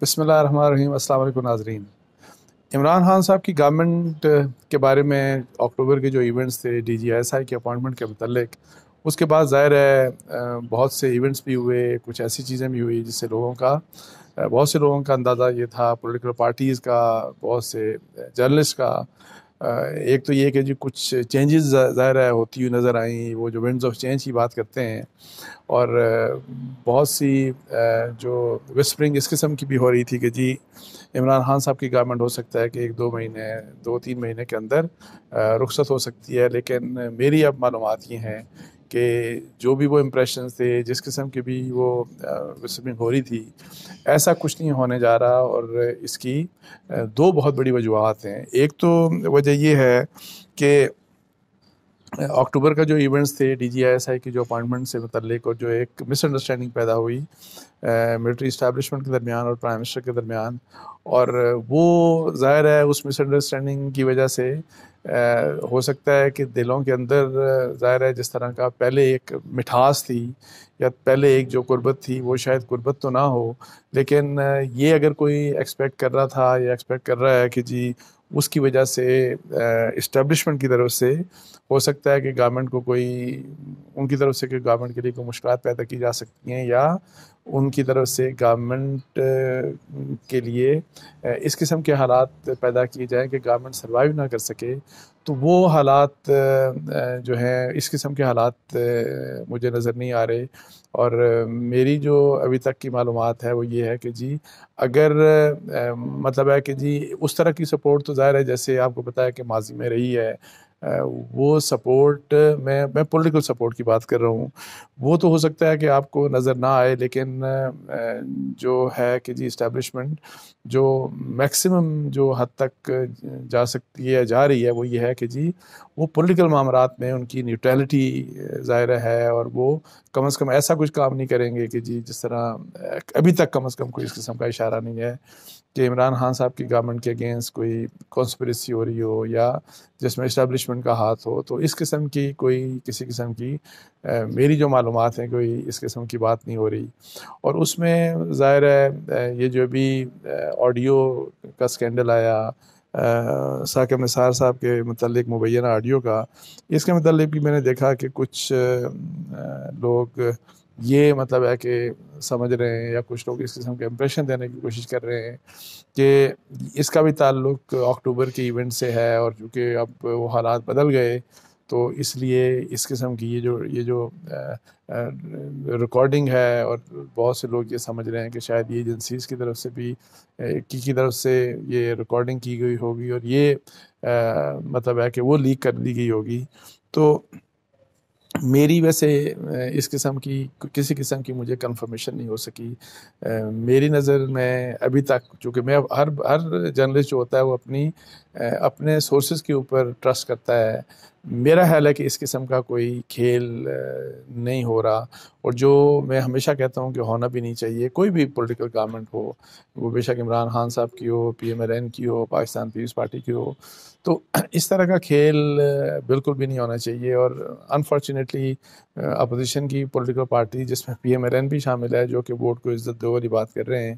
بسم اللہ الرحمن الرحیم۔ السلام علیکم ناظرین۔ عمران خان صاحب کی گورنمنٹ کے بارے میں اکتوبر کے جو ایونٹس تھے ڈی جی ایس آئی کے اپوائنٹمنٹ کے متعلق، اس کے بعد ظاہر ہے بہت سے ایونٹس بھی ہوئے، کچھ ایسی چیزیں بھی ہوئی جس سے بہت سے لوگوں کا اندازہ یہ تھا، پولیٹیکل پارٹیز کا، بہت سے جرنلسٹ کا۔ ایک تو یہ کہ جی کچھ چینجز ظاہر ہے ہوتی ہوئی نظر آئیں، وہ جو ونڈز آف چینج کی بات کرتے ہیں، اور بہت سی جو وسپرنگ اس قسم کی بھی ہو رہی تھی کہ جی عمران خان صاحب کی گورنمنٹ ہو سکتا ہے کہ 2-3 مہینے کے اندر رخصت ہو سکتی ہے۔ لیکن میری اب معلومات یہ ہیں کہ جو بھی وہ امپریشنز تھے، جس قسم کی بھی وہ وسپرنگ ہو رہی تھی، ایسا کچھ نہیں ہونے جا رہا، اور اس کی دو بہت بڑی وجوہات ہیں۔ ایک تو وجہ یہ ہے کہ اکتوبر کا جو ایونٹس تھے ڈی جی ایس آئی کی جو اپوائنٹمنٹ سے متعلق، اور جو ایک مس انڈرسٹینڈنگ پیدا ہوئی ملٹری اسٹیبلشمنٹ کے درمیان اور پرائم منسٹر کے درمیان، اور وہ ظاہر ہے اس مس انڈرسٹینڈنگ کی وجہ سے ہو سکتا ہے کہ دلوں کے اندر ظاہر ہے جس طرح کا پہلے ایک مٹھاس تھی یا پہلے ایک جو قربت تھی، وہ شاید قربت تو نہ ہو، لیکن یہ اگر کوئی ایکسپیکٹ کر رہا تھا یا ایکسپیکٹ کر رہا ہے کہ جی اس کی وجہ سے اسٹیبلشمنٹ کی طرف سے ہو سکتا ہے کہ گورنمنٹ کو ان کی طرف سے کہ گورنمنٹ کے لیے کوئی مشکلات پیدا کی جا سکتی ہیں، یا ان کی طرف سے گورنمنٹ کے لیے اس قسم کے حالات پیدا کیے جائیں کہ گورنمنٹ سروائیو نہ کر سکے، تو وہ حالات جو ہیں، اس قسم کے حالات مجھے نظر نہیں آ رہے۔ اور میری جو ابھی تک کی معلومات ہے وہ یہ ہے کہ جی اگر مطلب ہے کہ جی اس طرح کی سپورٹ تو ظاہر ہے جیسے آپ کو پتہ ہے کہ ماضی میں رہی ہے، وہ سپورٹ میں پولیٹیکل سپورٹ کی بات کر رہا ہوں، وہ تو ہو سکتا ہے کہ آپ کو نظر نہ آئے، لیکن جو ہے کہ جی اسٹیبلشمنٹ جو میکسیمم جو حد تک جا سکتی ہے، جا رہی ہے، وہ یہ ہے کہ جی وہ پولیٹیکل معاملات میں ان کی نیوٹرلٹی ظاہر ہے، اور وہ کم از کم ایسا کچھ کام نہیں کریں گے کہ جی جس طرح ابھی تک کم از کم کوئی اس قسم کا اشارہ نہیں ہے کہ عمران خان صاحب کی گورنمنٹ کے اگینسٹ کوئی کانسپریسی ہو رہی ہو یا جس میں اسٹیبلشمنٹ کا ہاتھ ہو، تو اس قسم کی کسی قسم کی میری جو معلومات ہیں کوئی اس قسم کی بات نہیں ہو رہی۔ اور اس میں ظاہر ہے یہ جو بھی آڈیو کا سکینڈل آیا ثاقب نثار صاحب کے متعلق، مبینہ آڈیو کا، اس کے متعلق بھی میں نے دیکھا کہ کچھ لوگ یہ مطلب ہے کہ سمجھ رہے ہیں، یا کچھ لوگ اس قسم کے امپریشن دینے کی کوشش کر رہے ہیں کہ اس کا بھی تعلق اکتوبر کے ایونٹ سے ہے، اور چونکہ اب وہ حالات بدل گئے تو اس لیے اس قسم کی یہ جو ریکارڈنگ ہے، اور بہت سے لوگ یہ سمجھ رہے ہیں کہ شاید یہ ایجنسیز کی طرف سے بھی کی طرف سے یہ ریکارڈنگ کی گئی ہوگی، اور یہ مطلب ہے کہ وہ لیک کر دی گئی ہوگی۔ تو میری ویسے اس قسم کی کسی قسم کی مجھے کنفرمیشن نہیں ہو سکی۔ میری نظر میں ابھی تک، چونکہ میں ہر جرنلسٹ جو ہوتا ہے وہ اپنے سورسز کے اوپر ٹرسٹ کرتا ہے، میرا خیال ہے کہ اس قسم کا کوئی کھیل نہیں ہو رہا، اور جو میں ہمیشہ کہتا ہوں کہ ہونا بھی نہیں چاہیے۔ کوئی بھی پولیٹیکل گورنمنٹ ہو، وہ بے شک عمران خان صاحب کی ہو، پی ایم ایل این کی ہو، پاکستان پیپلز پارٹی کی ہو، تو اس طرح کا کھیل بالکل بھی نہیں ہونا چاہیے۔ اور انفارچونیٹلی اپوزیشن کی پولیٹیکل پارٹی، جس میں پی ایم ایل این بھی شامل ہے، جو کہ ووٹ کو عزت دو والی بات کر رہے ہیں،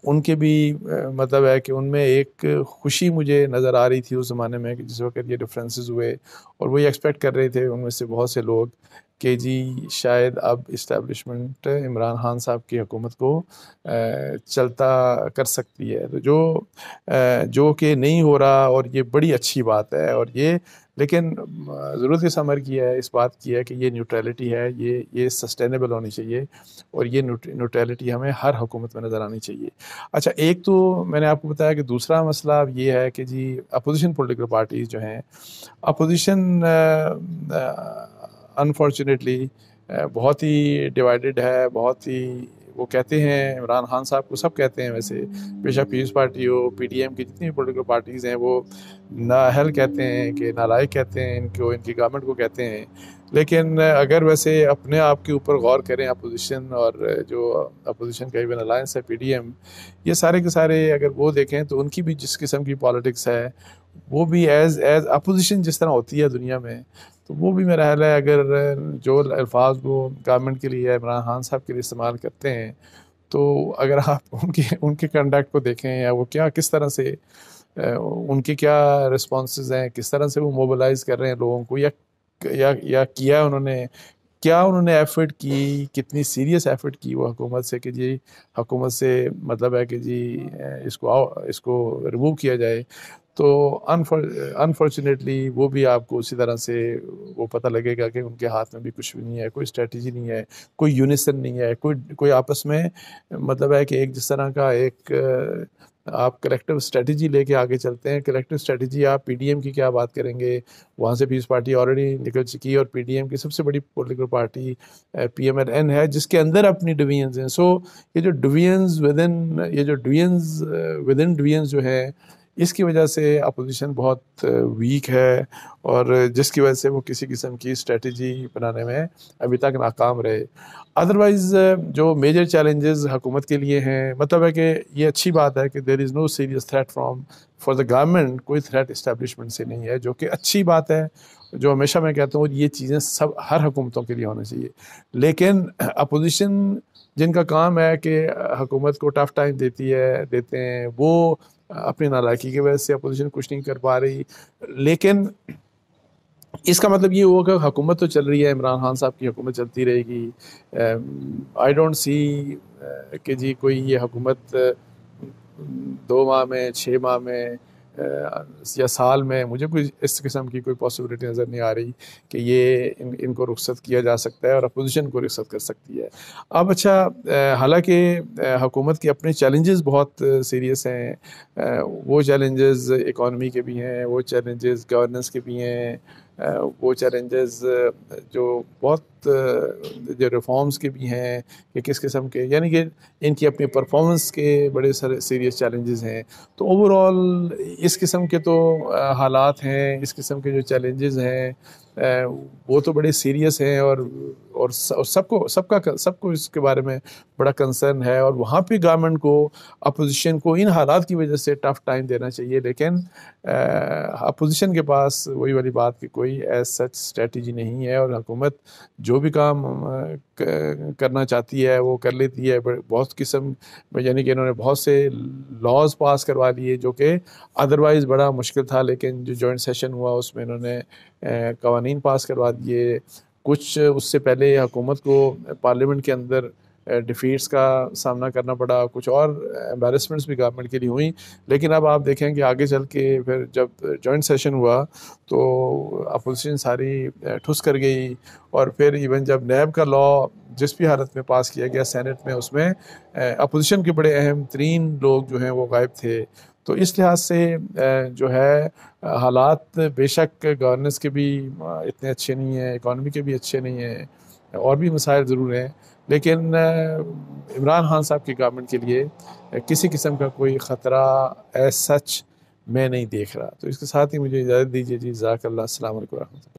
ان کے بھی مطلب ہے کہ ان میں ایک خوشی مجھے نظر آ رہی تھی اس زمانے میں کہ جس وقت یہ ڈفرینسز ہوئے، اور وہ یہ ایکسپیکٹ کر رہے تھے ان میں سے بہت سے لوگ کہ جی شاید اب اسٹیبلشمنٹ عمران خان صاحب کی حکومت کو چلتا کر سکتی ہے، تو جو کہ نہیں ہو رہا، اور یہ بڑی اچھی بات ہے۔ اور یہ لیکن ضرورت اس امر کی ہے، اس بات کی ہے کہ یہ نیوٹرلٹی ہے، یہ سسٹینیبل ہونی چاہیے، اور یہ نیوٹرلٹی ہمیں ہر حکومت میں نظر آنی چاہیے۔ اچھا، ایک تو میں نے آپ کو بتایا کہ دوسرا مسئلہ یہ ہے کہ جی اپوزیشن پولیٹیکل پارٹیز جو ہیں، اپوزیشن انفارچونیٹلی بہت ہی ڈیوائیڈڈ ہے، بہت ہی، وہ کہتے ہیں عمران خان صاحب کو سب کہتے ہیں، ویسے بے شک پیپلز پارٹی ہو، پی ڈی ایم کی جتنی بھی پولیٹیکل پارٹیز ہیں، وہ نااہل کہتے ہیں، کہ نالائق کہتے ہیں ان کی گورنمنٹ کو کہتے ہیں۔ لیکن اگر ویسے اپنے آپ کے اوپر غور کریں اپوزیشن، اور جو اپوزیشن کا ایون الائنس ہے پی ڈی ایم، یہ سارے کے سارے اگر وہ دیکھیں تو ان کی بھی جس قسم کی پالیٹکس ہے، وہ بھی ایز اپوزیشن جس طرح ہوتی ہے دنیا میں، تو وہ بھی میرا خیال ہے اگر جو الفاظ وہ گورنمنٹ کے لیے، عمران خان صاحب کے لیے استعمال کرتے ہیں، تو اگر آپ ان کے کنڈکٹ کو دیکھیں یا وہ کس طرح سے ان کے کیا رسپانسز ہیں، کس طرح سے وہ موبلائز کر رہے ہیں لوگوں کو، یا کیا انہوں نے ایفرٹ کی، کتنی سیریس ایفرٹ کی وہ حکومت سے کہ جی حکومت سے مطلب ہے کہ جی اس کو ریموو کیا جائے. تو انفارچونیٹلی وہ بھی آپ کو اسی طرح سے وہ پتہ لگے گا کہ ان کے ہاتھ میں بھی کچھ بھی نہیں ہے، کوئی اسٹریٹجی نہیں ہے، کوئی یونیسن نہیں ہے، کوئی آپس میں مطلب ہے کہ ایک جس طرح کا ایک آپ کلیکٹیو اسٹریٹجی لے کے آگے چلتے ہیں. کلیکٹیو اسٹریٹجی آپ پی ڈی ایم کی کیا بات کریں گے، وہاں سے پیپلز پارٹی آلریڈی نکل چکی ہے، اور پی ڈی ایم کی سب سے بڑی political party P M L N ہے، جس کے اندر اپنی ڈویژنز ہیں. سو یہ جو ڈویژنز ود ان ڈویژنز جو ہے، اس کی وجہ سے اپوزیشن بہت ویک ہے، اور جس کی وجہ سے وہ کسی قسم کی اسٹریٹجی بنانے میں ابھی تک ناکام رہے. ادروائز جو میجر چیلنجز حکومت کے لیے ہیں، مطلب ہے کہ یہ اچھی بات ہے کہ there is no serious threat for the government, کوئی تھریٹ اسٹیبلشمنٹ سے نہیں ہے، جو کہ اچھی بات ہے، جو ہمیشہ میں کہتا ہوں یہ چیزیں ہر حکومتوں کے لیے ہونا چاہیے. لیکن اپوزیشن جن کا کام ہے کہ حکومت کو ٹف ٹائم دیتے ہیں، وہ اپنی نالائکی کی وجہ سے اپوزیشن کچھ نہیں کر پا رہی. لیکن اس کا مطلب یہ ہوا کہ حکومت تو چل رہی ہے، عمران خان صاحب کی حکومت چلتی رہے گی. آئی ڈونٹ سی کہ جی کوئی یہ حکومت 2 ماہ میں، 6 ماہ میں یا سال میں، مجھے کوئی اس قسم کی کوئی پاسبلٹی نظر نہیں آ رہی کہ یہ ان کو رخصت کیا جا سکتا ہے اور اپوزیشن کو رخصت کر سکتی ہے. اب اچھا، حالانکہ حکومت کے اپنے چیلنجز بہت سیریس ہیں، وہ چیلنجز اکانومی کے بھی ہیں، وہ چیلنجز گورننس کے بھی ہیں، وہ چیلنجز جو بہت جو ریفارمز کے بھی ہیں کہ کس قسم کے، یعنی کہ ان کی اپنی پرفارمنس کے بڑے سارے سیریس چیلنجز ہیں. تو اوور آل اس قسم کے تو حالات ہیں، اس قسم کے جو چیلنجز ہیں وہ تو بڑے سیریس ہیں، اور سب کو اس کے بارے میں بڑا کنسرن ہے. اور وہاں پہ گورنمنٹ کو، اپوزیشن کو ان حالات کی وجہ سے ٹف ٹائم دینا چاہیے. لیکن اپوزیشن کے پاس وہی والی بات کہ کوئی ایز سچ اسٹریٹجی نہیں ہے، اور حکومت جو بھی کام کرنا چاہتی ہے وہ کر لیتی ہے. بہت قسم، یعنی کہ انہوں نے بہت سے لاز پاس کروا لیے جو کہ ادروائز بڑا مشکل تھا، لیکن جو جوائنٹ سیشن ہوا اس میں انہوں نے قوانین پاس کروا دیے. کچھ اس سے پہلے حکومت کو پارلیمنٹ کے اندر ڈیفیٹس کا سامنا کرنا پڑا، کچھ اور امبیرسمنٹس بھی گورنمنٹ کے لیے ہوئیں. لیکن اب آپ دیکھیں کہ آگے چل کے پھر جب جوائنٹ سیشن ہوا تو اپوزیشن ساری ٹھس کر گئی. اور پھر ایون جب نیب کا لا جس بھی حالت میں پاس کیا گیا سینٹ میں، اس میں اپوزیشن کے بڑے اہم ترین لوگ جو ہیں وہ غائب تھے. تو اس لحاظ سے جو ہے حالات بے شک گورننس کے بھی اتنے اچھے نہیں ہیں، اکانومی کے بھی اچھے نہیں ہیں، اور بھی مسائل ضرور ہیں. لیکن عمران خان صاحب کی گورنمنٹ کے لیے کسی قسم کا کوئی خطرہ ایز سچ میں نہیں دیکھ رہا. تو اس کے ساتھ ہی مجھے اجازت دیجیے جی. جزاک اللہ. السلام علیکم ورحمۃ اللہ.